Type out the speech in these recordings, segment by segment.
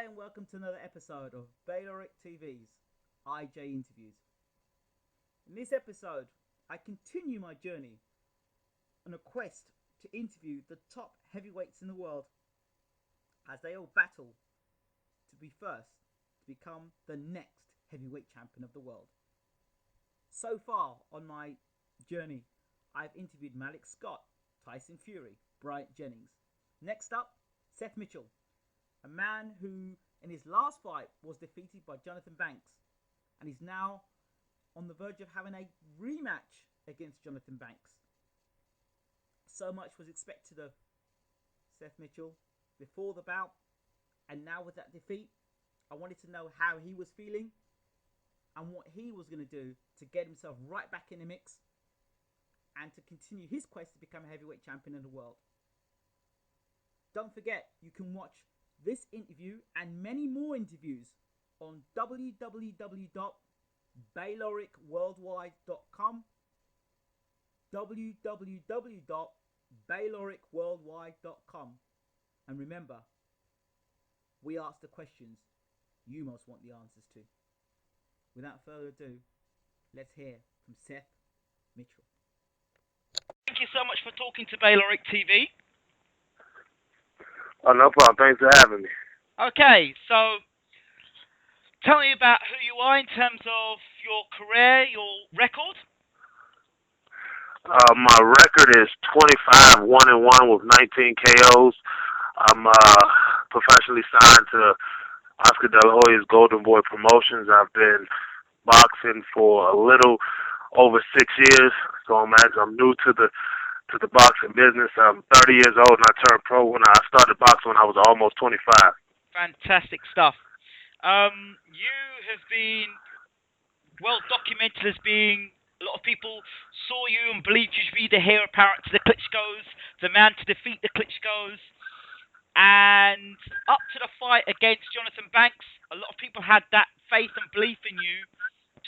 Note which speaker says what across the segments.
Speaker 1: Hi and welcome to another episode of BWTMONLINE's IJ Interviews. In this episode, I continue my journey on a quest to interview the top heavyweights in the world as they all battle to be first to become the next heavyweight champion of the world. So far on my journey, I've interviewed Malik Scott, Tyson Fury, Bryant Jennings. Next up, Seth Mitchell, a man who in his last fight was defeated by Johnathon Banks and is now on the verge of having a rematch against Johnathon Banks. So much was expected of Seth Mitchell before the bout, and now with that defeat, I wanted to know how he was feeling and what he was going to do to get himself right back in the mix and to continue his quest to become a heavyweight champion in the world. Don't forget, you can watch this interview and many more interviews on www.bayloricworldwide.com, www.bayloricworldwide.com. And remember, we ask the questions you most want the answers to. Without further ado, let's hear from Seth Mitchell.
Speaker 2: Thank you so much for talking to Bayloric TV.
Speaker 3: Oh, no problem. Thanks for having me.
Speaker 2: Okay, so tell me about who you are in terms of your career, your record.
Speaker 3: My record is 25 1-1 with 19 KOs. I'm professionally signed to Oscar De La Hoya's Golden Boy Promotions. I've been boxing for a little over 6 years, so I'm new to the boxing business. I'm 30 years old and I turned pro when I started boxing when I was almost 25.
Speaker 2: Fantastic stuff. You have been well documented as being, a lot of people saw you and believed you to be the heir apparent to the Klitschko's, the man to defeat the Klitschko's. And up to the fight against Johnathon Banks, a lot of people had that faith and belief in you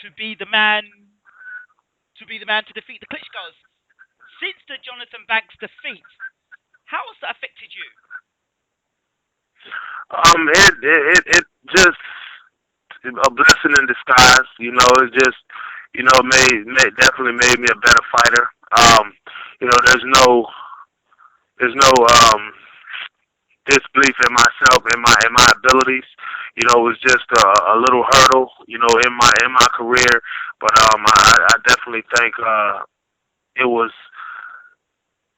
Speaker 2: to be the man to defeat the Klitschko's. Since the Johnathon Banks defeat, how has that affected you?
Speaker 3: It just a blessing in disguise. You know, it just definitely made me a better fighter. There's no disbelief in myself and my abilities. You know, it was just a little hurdle, in my career. But I definitely think it was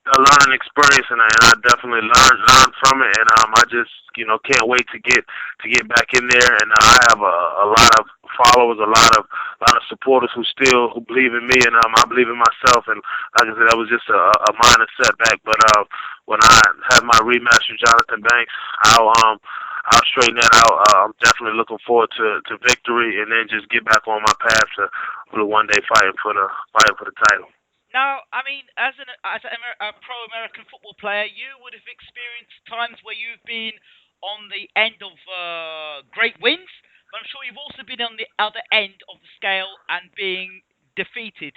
Speaker 3: a learning experience, and I definitely learned from it, and I just can't wait to get back in there. And I have a lot of followers, a lot of supporters who believe in me, and I believe in myself. And like I said, that was just a minor setback. But when I have my rematch with Johnathon Banks, I'll straighten that out. I'm definitely looking forward to victory, and then just get back on my path for the one day fighting for the title.
Speaker 2: Now, I mean, as a pro-American football player, you would have experienced times where you've been on the end of great wins, but I'm sure you've also been on the other end of the scale and being defeated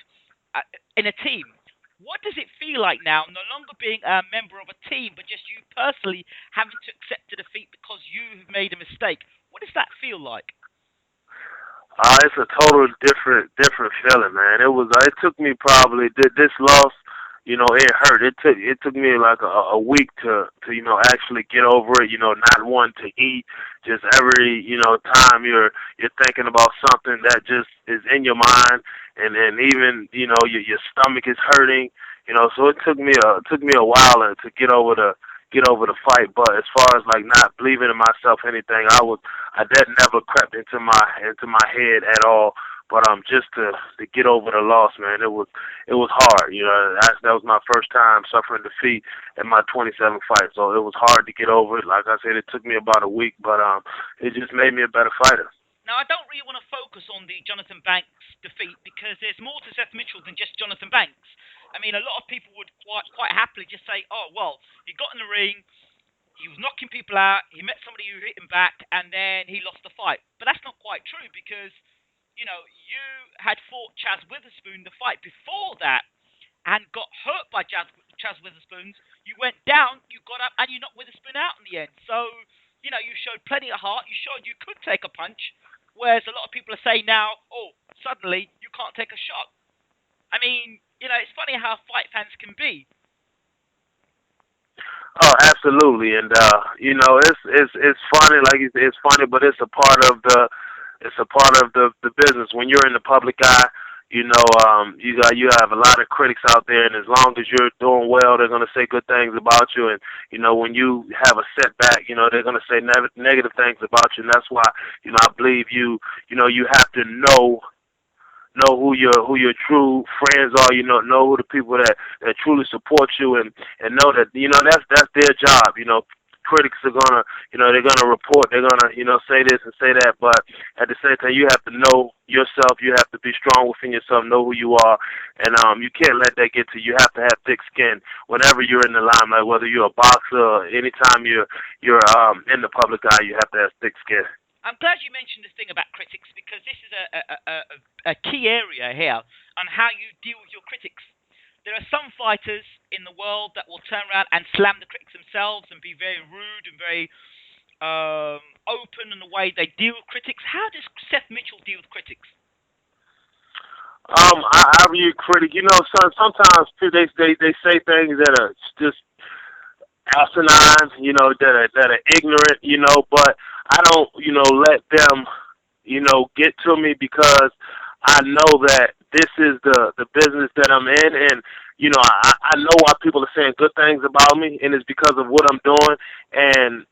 Speaker 2: in a team. What does it feel like now, no longer being a member of a team, but just you personally having to accept a defeat because you have made a mistake? What does that feel like?
Speaker 3: It's a total different feeling, man. It took me probably this loss, it hurt. It took me like a week to actually get over it. Not wanting to eat, just every time you're thinking about something that just is in your mind, and even your stomach is hurting. So it took me a while to get over the fight. But as far as like not believing in myself, anything, that never crept into my head at all. But just to get over the loss, man, it was hard. That was my first time suffering defeat in my 27 fights. So it was hard to get over it. Like I said, it took me about a week, but it just made me a better fighter.
Speaker 2: Now, I don't really want to focus on the Johnathon Banks defeat because there's more to Seth Mitchell than just Johnathon Banks. I mean, a lot of people would quite happily just say, oh, well, he got in the ring, he was knocking people out, he met somebody who hit him back, and then he lost the fight. But that's not quite true because, you had fought Chaz Witherspoon the fight before that and got hurt by Chaz Witherspoon. You went down, you got up, and you knocked Witherspoon out in the end. So you showed plenty of heart. You showed you could take a punch, whereas a lot of people are saying now, oh, suddenly you can't take a shot. I mean, it's funny how fight fans can be.
Speaker 3: Oh, absolutely, and it's funny, like it's funny, but it's a part of the business. When you're in the public eye, you have a lot of critics out there, and as long as you're doing well, they're gonna say good things about you. And when you have a setback, they're gonna say negative things about you. And that's why I believe you have to know who your true friends are. Know who the people that truly support you, and know that that's their job. Critics are gonna they're gonna report, they're gonna say this and say that, but at the same time you have to know yourself. You have to be strong within yourself, know who you are, and you can't let that get to you. You have to have thick skin whenever you're in the limelight, whether you're a boxer or anytime you're in the public eye. You have to have thick skin.
Speaker 2: I'm glad you mentioned the thing about critics, because this is a key area here on how you deal with your critics. There are some fighters in the world that will turn around and slam the critics themselves and be very rude and very open in the way they deal with critics. How does Seth Mitchell deal with critics?
Speaker 3: I view critic. Sometimes they say things that are just asinine, that are ignorant, but I don't, let them, get to me, because I know that this is the business that I'm in, and I know why people are saying good things about me, and it's because of what I'm doing. And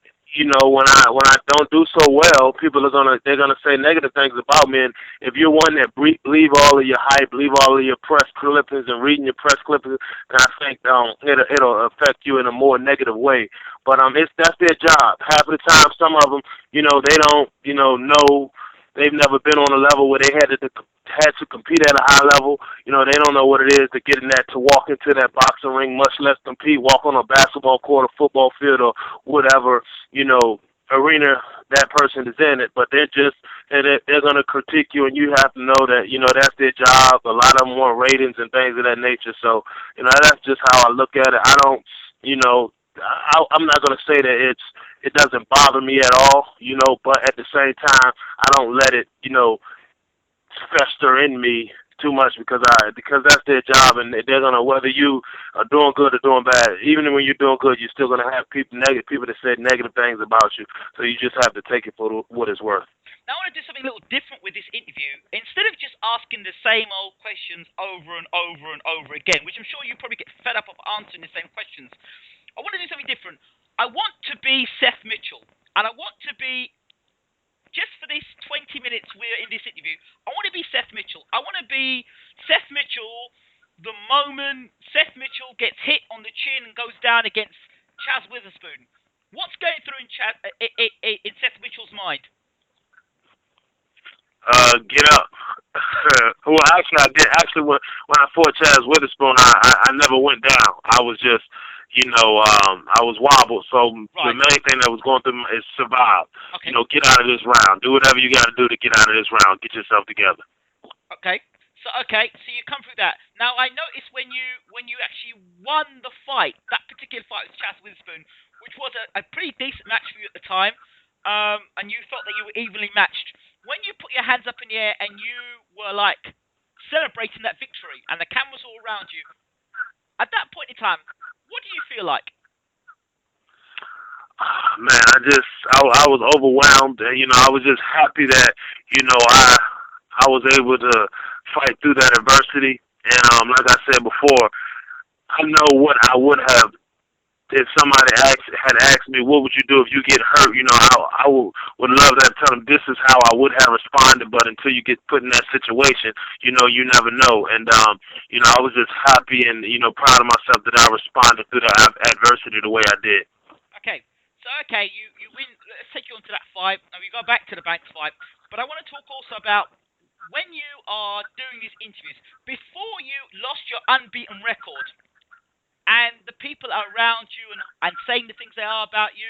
Speaker 3: when I don't do so well, they're gonna say negative things about me. And if you're one that believe all of your hype, believe all of your press clippings and reading your press clippings, then I think it'll affect you in a more negative way. But that's their job. Half of the time, some of them, they don't, know. They've never been on a level where they had to compete at a high level. They don't know what it is to get in that, to walk into that boxing ring, much less compete, walk on a basketball court or football field or whatever, arena that person is in it. But they're going to critique you, and you have to know that, that's their job. A lot of them want ratings and things of that nature. So, that's just how I look at it. I don't, I'm not going to say that it doesn't bother me at all, but at the same time, I don't let it, fester in me too much, because that's their job, and they're gonna, whether you are doing good or doing bad, even when you're doing good, you're still gonna have people that say negative things about you. So you just have to take it for what it's worth.
Speaker 2: Now I want to do something a little different with this interview. Instead of just asking the same old questions over and over and over again, which I'm sure you probably get fed up of answering the same questions, I want to do something different. I want to be Seth Mitchell, and I want to be, just for this 20 minutes we're in this interview, I want to be Seth Mitchell. I want to be Seth Mitchell the moment Seth Mitchell gets hit on the chin and goes down against Chaz Witherspoon. What's going through in Seth Mitchell's mind?
Speaker 3: Get up. Well, actually, I did. Actually, when I fought Chaz Witherspoon, I never went down. I was just, I was wobbled. So right. The main thing that was going through is survive. Okay. Get out of this round. Do whatever you got to do to get out of this round. Get yourself together.
Speaker 2: Okay. So you come through that. Now I noticed when you actually won the fight, that particular fight with Chaz Witherspoon, which was a pretty decent match for you at the time, and you felt that you were evenly matched. When you put your hands up in the air and you were like celebrating that victory, and the cameras all around you, at that point in time, what do you feel like?
Speaker 3: Man, I was overwhelmed. I was just happy that, I was able to fight through that adversity. And like I said before, I know what I would have if somebody had asked me, what would you do if you get hurt? I would love to tell them this is how I would have responded, but until you get put in that situation, you never know. And, I was just happy and, proud of myself that I responded to the adversity the way I did.
Speaker 2: Okay. So, you win. Let's take you on to that fight, and we go back to the Banks fight. But I want to talk also about when you are doing these interviews, before you lost your unbeaten record, and the people are around you and saying the things they are about you,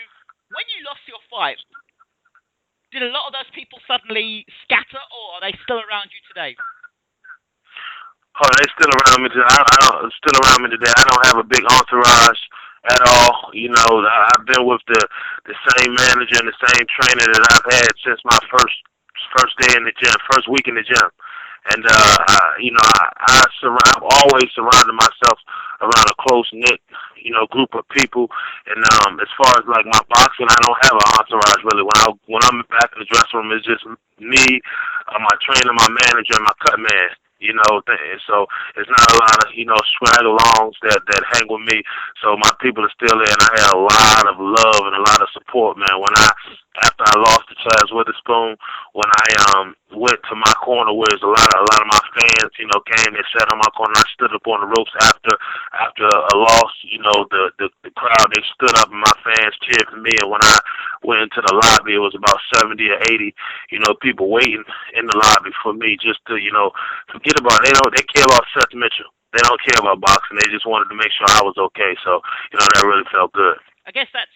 Speaker 2: when you lost your fight, did a lot of those people suddenly scatter, or are they still around you today?
Speaker 3: Oh, they're still around me today. Still around me today. I don't have a big entourage at all. You know, I've been with the same manager and the same trainer that I've had since my first day in the gym, first week in the gym. And I've always surrounded myself around a close knit, group of people. And as far as like my boxing, I don't have an entourage really. When I'm back in the dressing room, it's just me, my trainer, my manager, and my cut man. So it's not a lot of straggle-alongs that hang with me. So my people are still there, and I had a lot of love and a lot of support, man. After I lost to Chaz Witherspoon, when I went to my corner, where a lot of my fans, came and sat on my corner. I stood up on the ropes after a loss. The crowd, they stood up, and my fans cheered for me. And when I went into the lobby, it was about 70 or 80, people waiting in the lobby for me just to, forget about it. They care about Seth Mitchell. They don't care about boxing. They just wanted to make sure I was okay. So, that really felt good.
Speaker 2: I guess that's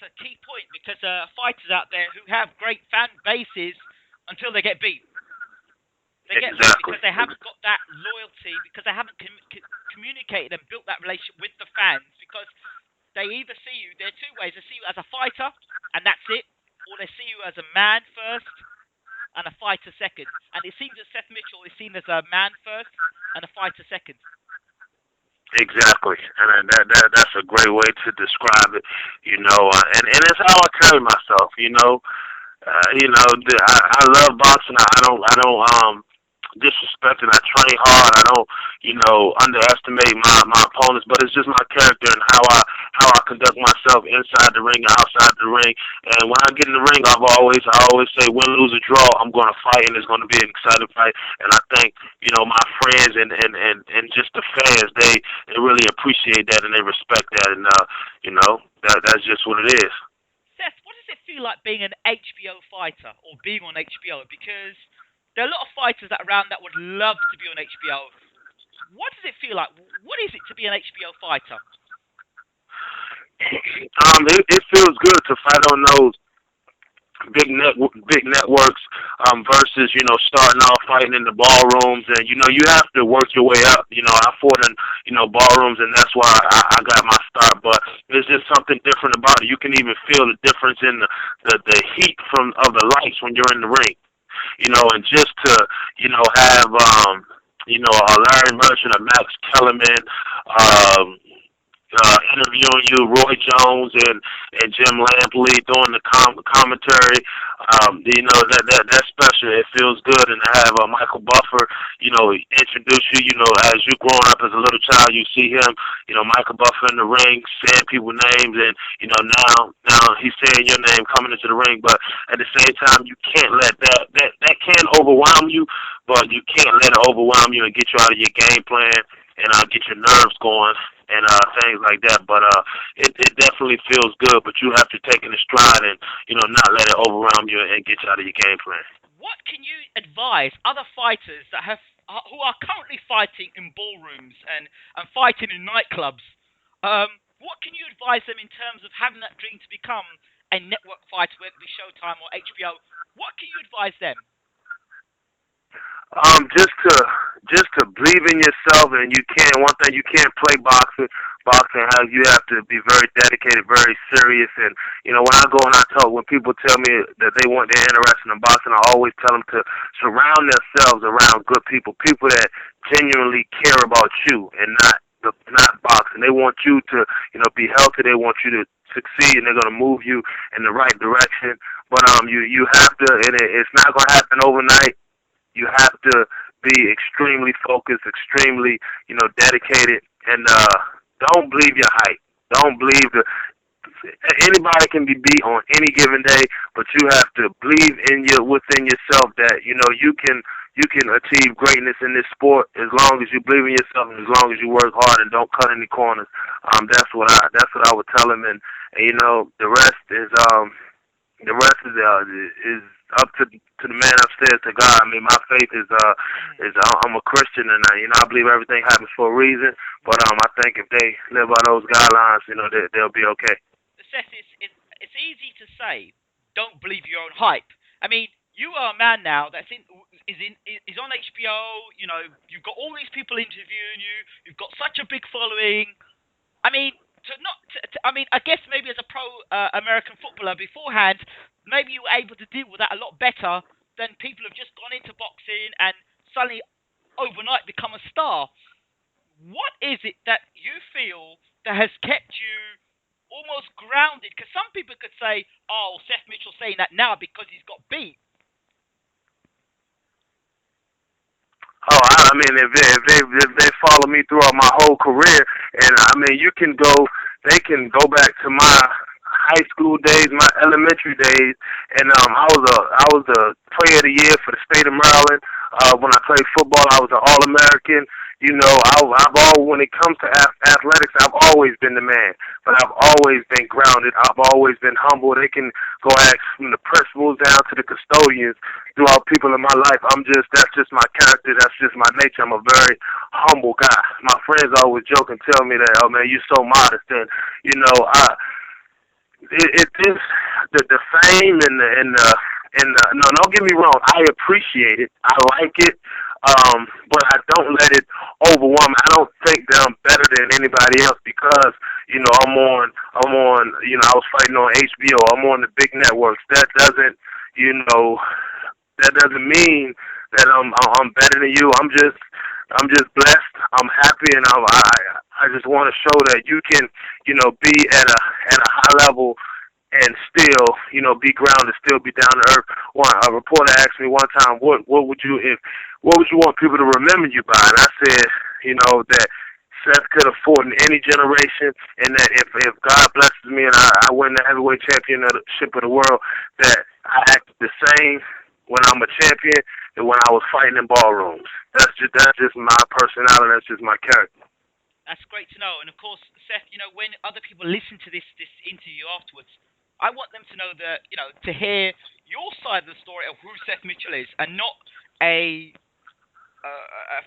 Speaker 2: a key point, because fighters out there who have great fan bases until they get beat. They get beat because they haven't got that loyalty, because they haven't communicated and built that relationship with the fans, because they either see you, there are two ways. They see you as a fighter, and that's it, or they see you as a man first and a fighter second. And it seems that Seth Mitchell is seen as a man first and a fighter second.
Speaker 3: Exactly, and that's a great way to describe it. And it's how I carry myself. I love boxing. I don't disrespect it. I train hard. I don't underestimate my opponents, but it's just my character and how I conduct myself inside the ring and outside the ring. And when I get in the ring, I always say, win, lose, or draw, I'm going to fight, and it's going to be an exciting fight. And I think my friends and just the fans, they really appreciate that and they respect that, and that's just what it is.
Speaker 2: Seth, what does it feel like being an HBO fighter or being on HBO? Because there are a lot of fighters around that would love to be on HBO. What does it feel like? What is it to be an HBO fighter?
Speaker 3: It feels good to fight on those big networks versus starting off fighting in the ballrooms, and you have to work your way up. I fought in ballrooms, and that's why I got my start. But there's just something different about it. You can even feel the difference in the heat of the lights when you're in the ring. And just to have a Larry Merchant, a Max Kellerman, interviewing you, Roy Jones and Jim Lampley doing the commentary. That's special. It feels good, and to have Michael Buffer, introduce you. As you growing up as a little child, you see him, Michael Buffer in the ring, saying people's names, and now he's saying your name coming into the ring. But at the same time, you can't let that can overwhelm you, but you can't let it overwhelm you and get you out of your game plan and get your nerves going and things like that. But it definitely feels good, but you have to take it in stride and not let it overwhelm you and get you out of your game plan.
Speaker 2: What can you advise other fighters that who are currently fighting in ballrooms and fighting in nightclubs? What can you advise them in terms of having that dream to become a network fighter, whether it be Showtime or HBO? What can you advise them?
Speaker 3: Just to believe in yourself, and one thing, you can't play boxing. You have to be very dedicated, very serious. And when I go and I talk, when people tell me that they're interested in boxing, I always tell them to surround themselves around good people that genuinely care about you and not boxing. They want you to be healthy. They want you to succeed, and they're going to move you in the right direction. But you have to, and it's not going to happen overnight. You have to be extremely focused, extremely, dedicated, and don't believe your hype. Don't believe anybody can be beat on any given day, but you have to believe within yourself that you can achieve greatness in this sport as long as you believe in yourself and as long as you work hard and don't cut any corners. That's what I would tell him, and the rest is up to the man upstairs, to God. I mean, my faith is I'm a Christian, and I believe everything happens for a reason. But I think if they live by those guidelines, they'll be okay.
Speaker 2: Seth, it's easy to say, don't believe your own hype. I mean, you are a man now is on HBO. You've got all these people interviewing you. You've got such a big following. I mean, I mean, I guess maybe as a pro American footballer beforehand, maybe you were able to deal with that a lot better than people who've just gone into boxing and suddenly overnight become a star. What is it that you feel that has kept you almost grounded? Because some people could say, "Oh, Seth Mitchell's saying that now because he's got beat."
Speaker 3: Oh, I mean, if they follow me throughout my whole career, and I mean, they can go back to my high school days, my elementary days, and I was the player of the year for the state of Maryland. When I played football, I was an All-American. You know, when it comes to athletics, I've always been the man, but I've always been grounded. I've always been humble. They can go ask from the principals down to the custodians throughout people in my life. That's just my character. That's just my nature. I'm a very humble guy. My friends always joke and tell me that, oh man, you're so modest. And, you know, it is the fame and no, don't get me wrong. I appreciate it. I like it. But I don't let it overwhelm me. I don't think that I'm better than anybody else because, you know, I'm on, you know, I was fighting on HBO. I'm on the big networks. That doesn't mean that I'm better than you. I'm just blessed. I'm happy, and I just want to show that you can, you know, be at a high level and still, you know, be grounded, still be down to earth. A reporter asked me one time, what would you want people to remember you by? And I said, you know, that Seth could afford in any generation, and that if God blesses me and I win the heavyweight championship of the world, that I act the same when I'm a champion than when I was fighting in ballrooms. That's just my personality. That's just my character.
Speaker 2: That's great to know. And of course, Seth, you know, when other people listen to this interview afterwards, I want them to know that, you know, to hear your side of the story of who Seth Mitchell is, and not a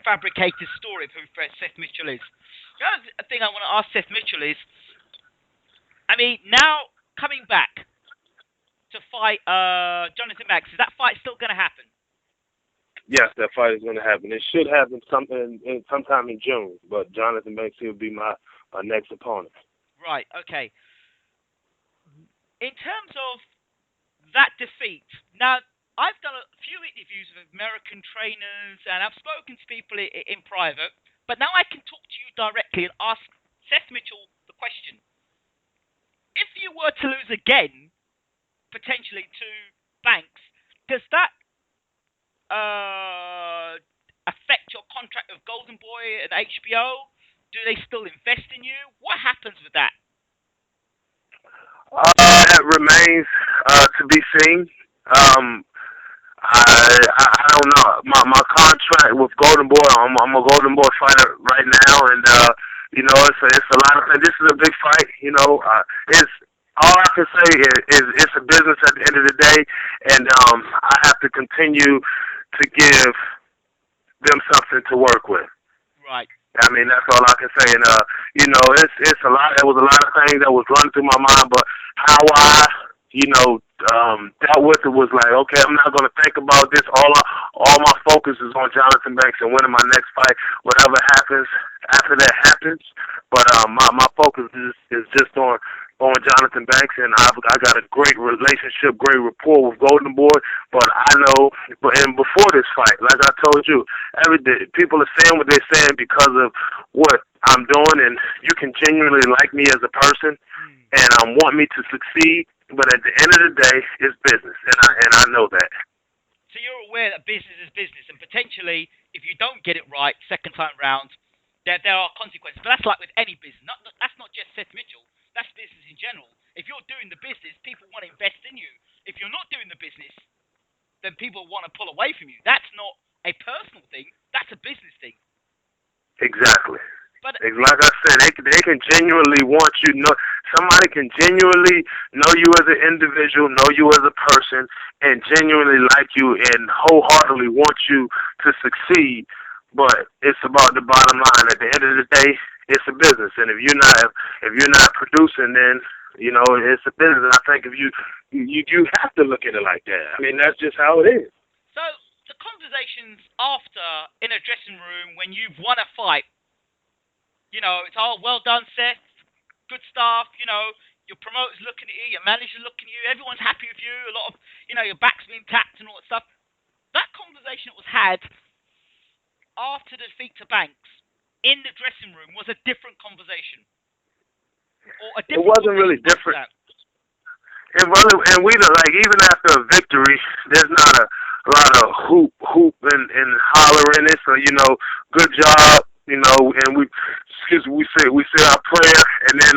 Speaker 2: fabricated story of who Seth Mitchell is. The other thing I want to ask Seth Mitchell is, I mean, now coming back to fight Johnathon Banks, is that fight still going to happen?
Speaker 3: Yes, that fight is going to happen. It should happen sometime in June, but Johnathon Banks will be my next opponent.
Speaker 2: Right, okay. In terms of that defeat, now, I've done a few interviews with American trainers, and I've spoken to people in private, but now I can talk to you directly and ask Seth Mitchell the question. If you were to lose again, potentially to Banks, does that affect your contract with Golden Boy and HBO? Do they still invest in you? What happens with that?
Speaker 3: That remains to be seen. I don't know. My contract with Golden Boy, I'm a Golden Boy fighter right now, and you know, it's a lot of. This is a big fight. You know, it's all I can say is it's a business at the end of the day, and I have to continue to give them something to work with.
Speaker 2: Right.
Speaker 3: I mean, that's all I can say. And you know, it's a lot. There was a lot of things that was running through my mind, but how I, you know, dealt with it was like, okay, I'm not going to think about this. All my focus is on Johnathon Banks and winning my next fight. Whatever happens after that happens. But my focus is just on Johnathon Banks, and I got a great relationship, great rapport with Golden Boy. But I know, and before this fight, like I told you, people are saying what they're saying because of what I'm doing, and you can genuinely like me as a person and want me to succeed. But at the end of the day, it's business, and I know that.
Speaker 2: So you're aware that business is business, and potentially, if you don't get it right second time round, there are consequences. But that's like with any business. That's not just Seth Mitchell. That's business in general. If you're doing the business, people want to invest in you. If you're not doing the business, then people want to pull away from you. That's not a personal thing. That's a business thing.
Speaker 3: Exactly.
Speaker 2: But
Speaker 3: like I said, they can genuinely want you. Somebody can genuinely know you as an individual, know you as a person, and genuinely like you and wholeheartedly want you to succeed. But it's about the bottom line. At the end of the day, it's a business, and if you're not producing, then you know it's a business. And I think if you have to look at it like that. I mean, that's just how it is.
Speaker 2: So the conversations after in a dressing room when you've won a fight, you know, it's all well done, Seth. good stuff. You know, your promoter's looking at you, your manager's looking at you, everyone's happy with you. A lot of, you know, your back's been tapped and all that stuff. That conversation that was had after the defeat to Banks in the dressing room was a different conversation. Or a different.
Speaker 3: It wasn't really different. It wasn't, and we don't, like, even after a victory, there's not a lot of hoop and hollering it. So, you know, good job, you know, and we say our prayer, and then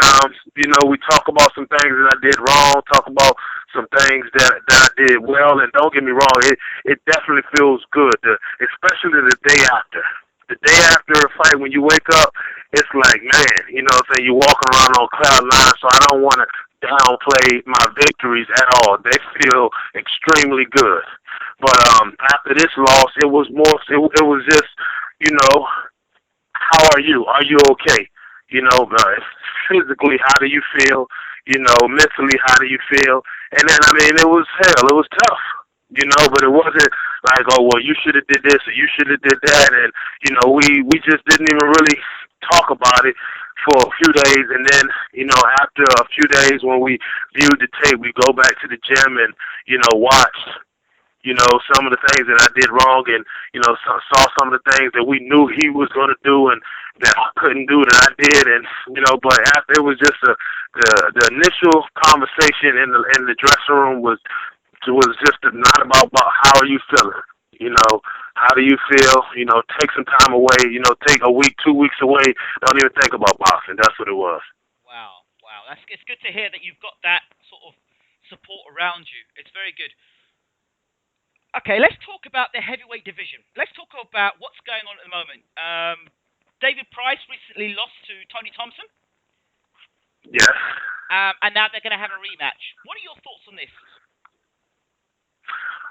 Speaker 3: you know, we talk about some things that I did wrong, talk about some things that I did well, and don't get me wrong, it definitely feels good, especially the day after. The day after a fight, when you wake up, it's like, man, you know what I'm saying, you're walking around on cloud nine, so I don't want to downplay my victories at all. They feel extremely good. But after this loss, it was more, it was just, you know, how are you? Are you okay? You know, physically, how do you feel? You know, mentally, how do you feel? And then, I mean, it was hell. It was tough, you know, but it wasn't like, oh, well, you should have did this or you should have did that. And, you know, we just didn't even really talk about it for a few days. And then, you know, after a few days when we viewed the tape, we go back to the gym and, you know, watch, you know, some of the things that I did wrong and, you know, saw some of the things that we knew he was going to do and that I couldn't do that I did. And, you know, but after it was just the initial conversation in the dressing room was just not about how are you feeling, you know, how do you feel, you know, take some time away, you know, take a week, 2 weeks away, don't even think about boxing. That's what it was.
Speaker 2: Wow. It's good to hear that you've got that sort of support around you. It's very good. Okay, let's talk about the heavyweight division. Let's talk about what's going on at the moment. David Price recently lost to Tony Thompson.
Speaker 3: Yes.
Speaker 2: And now they're going to have a rematch. What are your thoughts on this?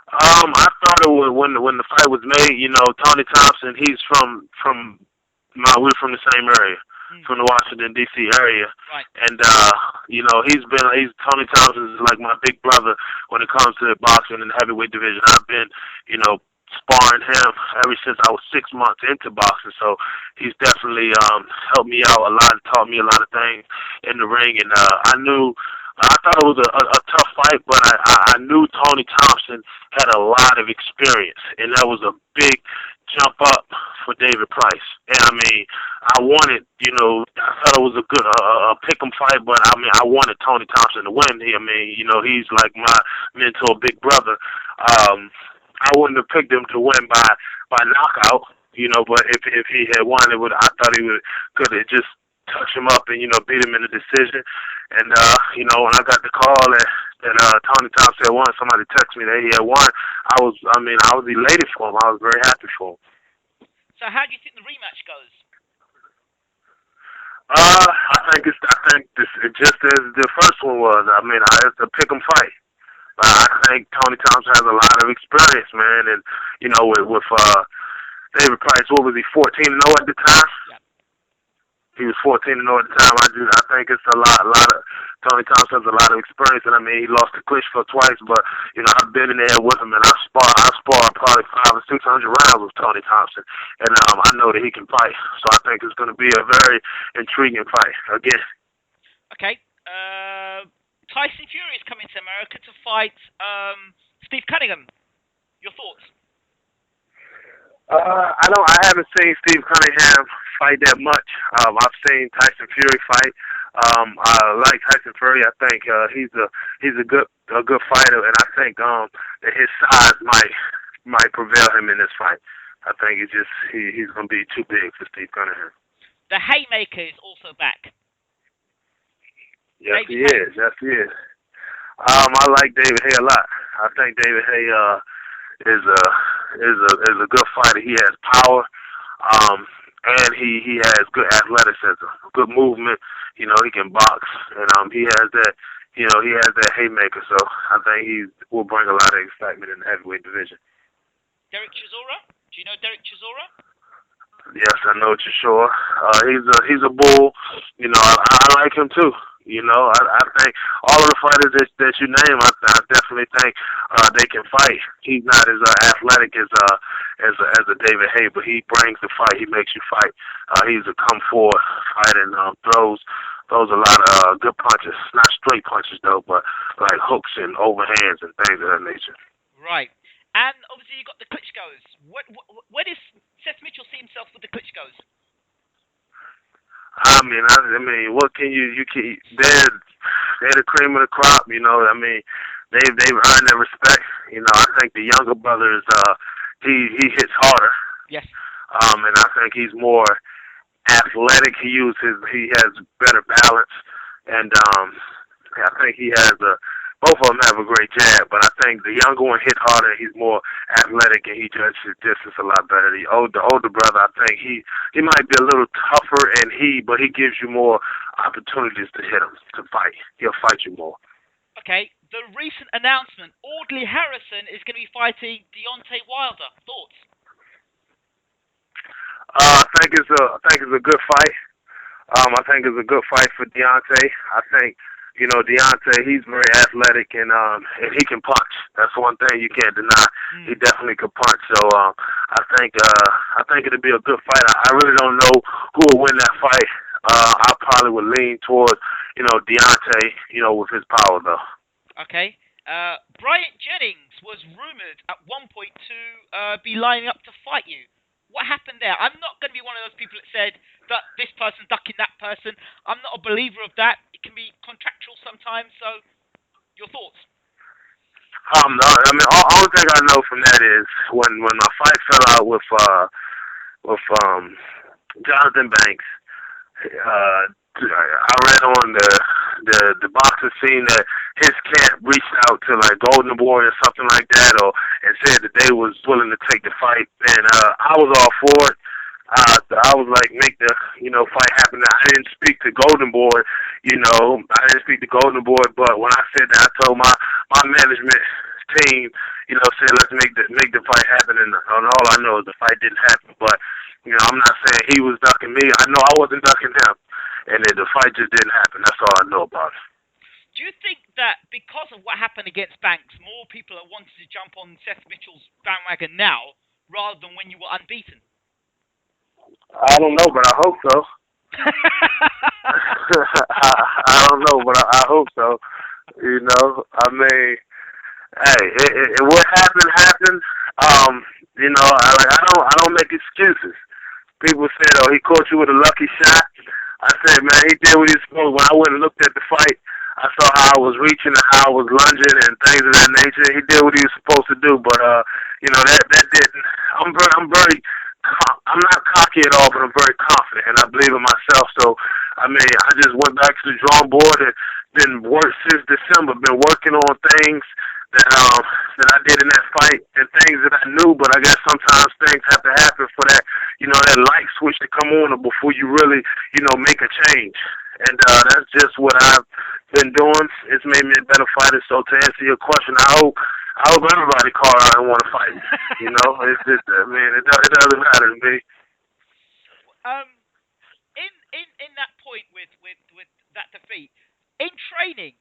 Speaker 3: I thought it was when the fight was made. You know, Tony Thompson. He's we're from the same area, from the Washington D.C. area,
Speaker 2: right.
Speaker 3: And you know, Tony Thompson is like my big brother when it comes to boxing and the heavyweight division. I've been, you know, sparring him ever since I was 6 months into boxing. So he's definitely helped me out a lot, taught me a lot of things in the ring, and I thought it was a tough fight, but I knew Tony Thompson had a lot of experience, and that was a big jump up for David Price. And I mean, I wanted, you know, I thought it was a good pick'em fight, but I mean, I wanted Tony Thompson to win. I mean, you know, he's like my mentor, big brother. I wouldn't have picked him to win by knockout, you know, but if he had won, I thought he could have just touch him up and, you know, beat him in the decision. And, you know, when I got the call that Tony Thompson had won, somebody texted me that he had won, I was elated for him. I was very happy for him.
Speaker 2: So how do you think the rematch goes?
Speaker 3: I think this just as the first one was. I mean, it's a pick 'em fight. I think Tony Thompson has a lot of experience, man, and, you know, with David Price, what was he, 14-0 at the time?
Speaker 2: Yeah.
Speaker 3: He was 14-0 at the time. I think it's a lot of Tony Thompson has a lot of experience, and I mean, he lost to Klitschko twice, but, you know, I've been in there with him, and I sparred probably 500 or 600 rounds with Tony Thompson, and I know that he can fight. So I think it's going to be a very intriguing fight again. Okay.
Speaker 2: Tyson Fury is coming to America to fight Steve Cunningham. Your thoughts?
Speaker 3: I haven't seen Steve Cunningham fight that much. I've seen Tyson Fury fight. I like Tyson Fury. I think he's a good fighter, and I think that his size might prevail him in this fight. I think he's going to be too big for Steve Cunningham.
Speaker 2: The Haymaker is also back.
Speaker 3: Yes, he is. Yes, he is. I like David Haye a lot. I think David Haye is a good fighter. He has power, and he has good athleticism, good movement. You know, he can box, and he has that. You know, he has that haymaker. So I think he will bring a lot of excitement in the heavyweight division.
Speaker 2: Derek Chisora? Do you know Derek Chisora?
Speaker 3: Yes, I know Chisora. He's a bull. You know, I like him too. You know, I think all of the fighters that you name, I definitely think they can fight. He's not as athletic as a David Hay, but he brings the fight. He makes you fight. He's a come forward fighter and throws a lot of good punches. Not straight punches though, but like hooks and overhands and things of that nature.
Speaker 2: Right. And obviously you got the Klitschko's. Where does Seth Mitchell see himself with the Klitschko's?
Speaker 3: I mean, what can you they're the cream of the crop, you know. I mean, they've earned their respect. You know, I think the younger brother is he hits harder.
Speaker 2: Yes.
Speaker 3: And I think he's more athletic. He has better balance, and I think he has both of them have a great jab, but I think the younger one hit harder. He's more athletic, and he judges his distance a lot better. The older brother, I think he might be a little tougher, but he gives you more opportunities to hit him, to fight. He'll fight you more.
Speaker 2: Okay, the recent announcement: Audley Harrison is going to be fighting Deontay Wilder. Thoughts?
Speaker 3: I think it's a good fight. I think it's a good fight for Deontay. I think, you know, Deontay, he's very athletic and he can punch. That's one thing you can't deny. He definitely can punch. So I think it'll be a good fight. I really don't know who will win that fight. I probably would lean towards, you know, Deontay, you know, with his power though.
Speaker 2: Okay. Bryant Jennings was rumored at one point to be lining up to fight you. What happened there? I'm not going to be one of those people that said that this person's ducking that person. I'm not a believer of that. It can be contractual sometimes. So, your thoughts?
Speaker 3: No, I mean, all thing I know from that is when my fight fell out with Jonathan Banks, I read on the boxing scene that his camp reached out to like Golden Boy or something like that, and said that they was willing to take the fight, and I was all for it. I was like, make the fight happen. I didn't speak to Golden Boy, but when I said that, I told my management team, said let's make the fight happen, and all I know is the fight didn't happen. But I'm not saying he was ducking me. I know I wasn't ducking him, and then the fight just didn't happen. That's all I know about it.
Speaker 2: Do you think that because of what happened against Banks, more people are wanting to jump on Seth Mitchell's bandwagon now rather than when you were unbeaten?
Speaker 3: I don't know, but I hope so. I don't know, but I hope so. I mean, hey, what happened. I don't make excuses. People said, "Oh, he caught you with a lucky shot." I said, "Man, he did what he was supposed to." When I went and looked at the fight, I saw how I was reaching and how I was lunging and things of that nature. He did what he was supposed to do, but that didn't. I'm not cocky at all, but I'm very confident and I believe in myself. So, I mean, I just went back to the drawing board and been worked since December. Been working on things that I did in that fight and things that I knew, but I guess sometimes things have to happen for that, that light switch to come on before you really, make a change. And that's just what I've been doing. It's made me a better fighter. So to answer your question, I hope everybody call out and want to fight. It's just, it doesn't matter to me.
Speaker 2: In that point with that defeat, in training,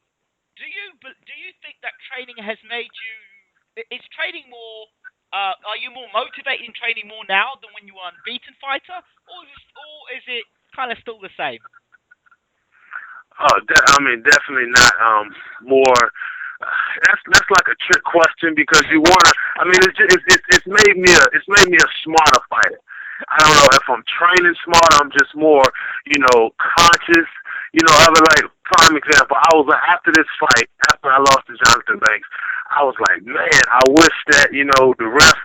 Speaker 2: do you think that training has made you? Is training more? Are you more motivated in training more now than when you were an unbeaten fighter, or is it kind of still the same?
Speaker 3: Oh, definitely not. More. That's like a trick question because you wanna. It's made me a smarter fighter. I don't know if I'm training smarter. I'm just more, conscious. Prime example. I was after this fight, after I lost to Jonathan Banks, I was like, man, I wish that the ref.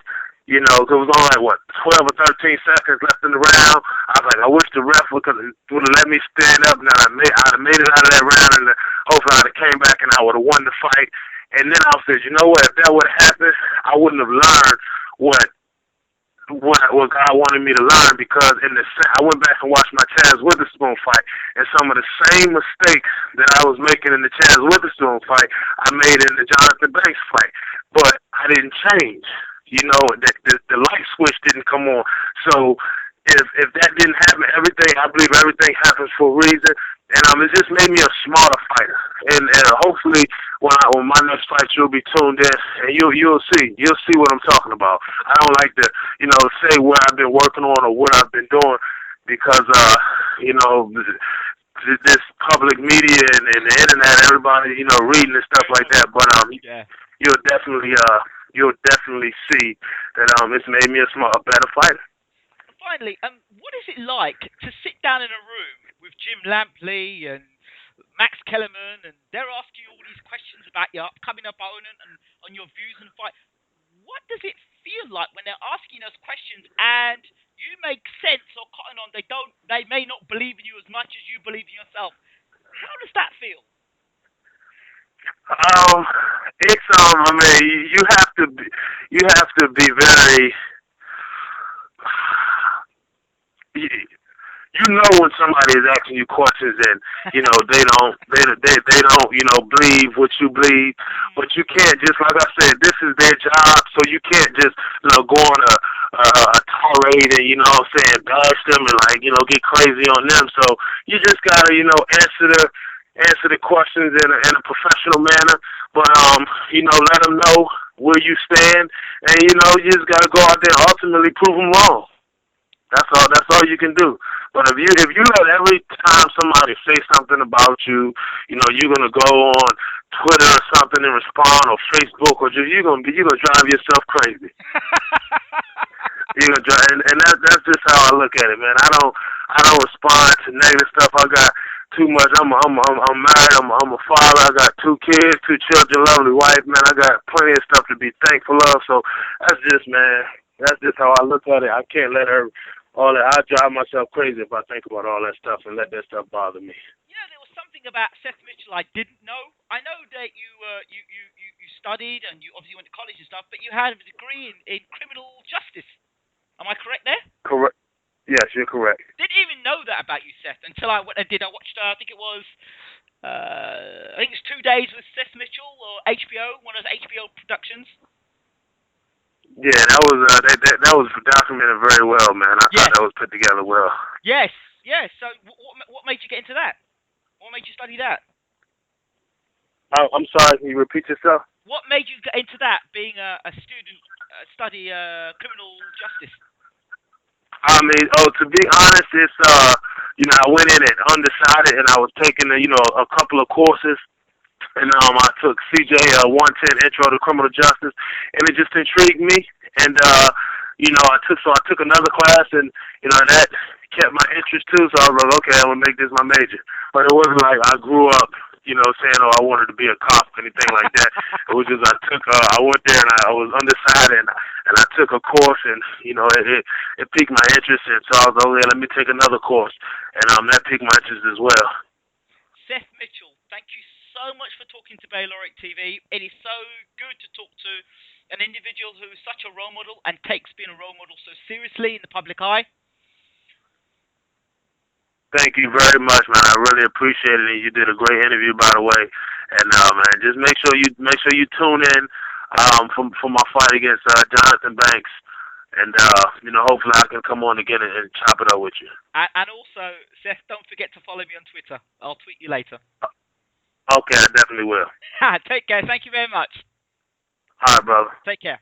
Speaker 3: Cause it was only 12 or 13 seconds left in the round. I was like, I wish the ref would have let me stand up, and I'd have made it out of that round, and hopefully I'd have came back and I would have won the fight. And then I said, you know what? If that would have happened, I wouldn't have learned what God wanted me to learn, because I went back and watched my Chaz Witherspoon fight, and some of the same mistakes that I was making in the Chaz Witherspoon fight, I made in the Jonathan Banks fight. But I didn't change. The light switch didn't come on. So if that didn't happen, I believe everything happens for a reason. And it just made me a smarter fight, you'll be tuned in, and you'll see what I'm talking about. I don't like to, say what I've been working on or what I've been doing because, this public media and the internet, everybody, reading and stuff like that. But
Speaker 2: Yeah.
Speaker 3: you'll definitely see that it's made me a better fighter.
Speaker 2: Finally, what is it like to sit down in a room with Jim Lampley and Max Kellerman, and they're asking you all these questions about your upcoming opponent and on your views and fight? What does it feel like when they're asking those questions and you make sense or cotton on? They may not believe in you as much as you believe in yourself. How does that feel?
Speaker 3: It's I mean, you have to be very. You know when somebody is asking you questions and they don't believe what you believe, but you can't just, like I said, this is their job, so you can't just go on a tirade and bash them and get crazy on them. So you just gotta answer the questions in a professional manner, but let them know where you stand, and you just gotta go out there and ultimately prove them wrong. That's all you can do. But if you let every time somebody say something about you, you're gonna go on Twitter or something and respond, or Facebook, or you're gonna drive yourself crazy. You're gonna drive, and that's just how I look at it, man. I don't respond to negative stuff. I got too much. I'm married. I'm a father. I got 2 kids, 2 children, lovely wife, man. I got plenty of stuff to be thankful of. So that's just how I look at it. I can't let all that. I drive myself crazy if I think about all that stuff and let that stuff bother me.
Speaker 2: There was something about Seth Mitchell I didn't know. I know that you studied and you obviously went to college and stuff, but you had a degree in criminal justice. Am I correct there?
Speaker 3: Correct. Yes, you're correct.
Speaker 2: Didn't even know that about you, Seth, until I went and did. I watched. I think it was 2 Days with Seth Mitchell or HBO, one of those HBO productions.
Speaker 3: Yeah, that was documented very well, man. I thought that was put together well.
Speaker 2: Yes. So, what made you get into that? What made you study that?
Speaker 3: I'm sorry. Can you repeat yourself?
Speaker 2: What made you get into that? Being a student, study criminal justice.
Speaker 3: I mean, to be honest, it's I went in it undecided, and I was taking a couple of courses. And I took CJ 110 Intro to Criminal Justice, and it just intrigued me. And I took another class, and that kept my interest too. So I was like, okay, I'm gonna make this my major. But it wasn't like I grew up, saying, oh, I wanted to be a cop, anything like that. It was just I went there and I was undecided, and I took a course, and it piqued my interest, and so I was like, okay, let me take another course, and that piqued my interest as well.
Speaker 2: Seth Mitchell, thank you so much for talking to Bayloric TV. It is so good to talk to an individual who is such a role model and takes being a role model so seriously in the public eye.
Speaker 3: Thank you very much, man. I really appreciate it, and you did a great interview, by the way. And man, just make sure you tune in for my fight against Johnathon Banks, and hopefully I can come on again and chop it up with you.
Speaker 2: And also, Seth, don't forget to follow me on Twitter. I'll tweet you later.
Speaker 3: Okay, I definitely will.
Speaker 2: Take care. Thank you very much.
Speaker 3: All right, brother.
Speaker 2: Take care.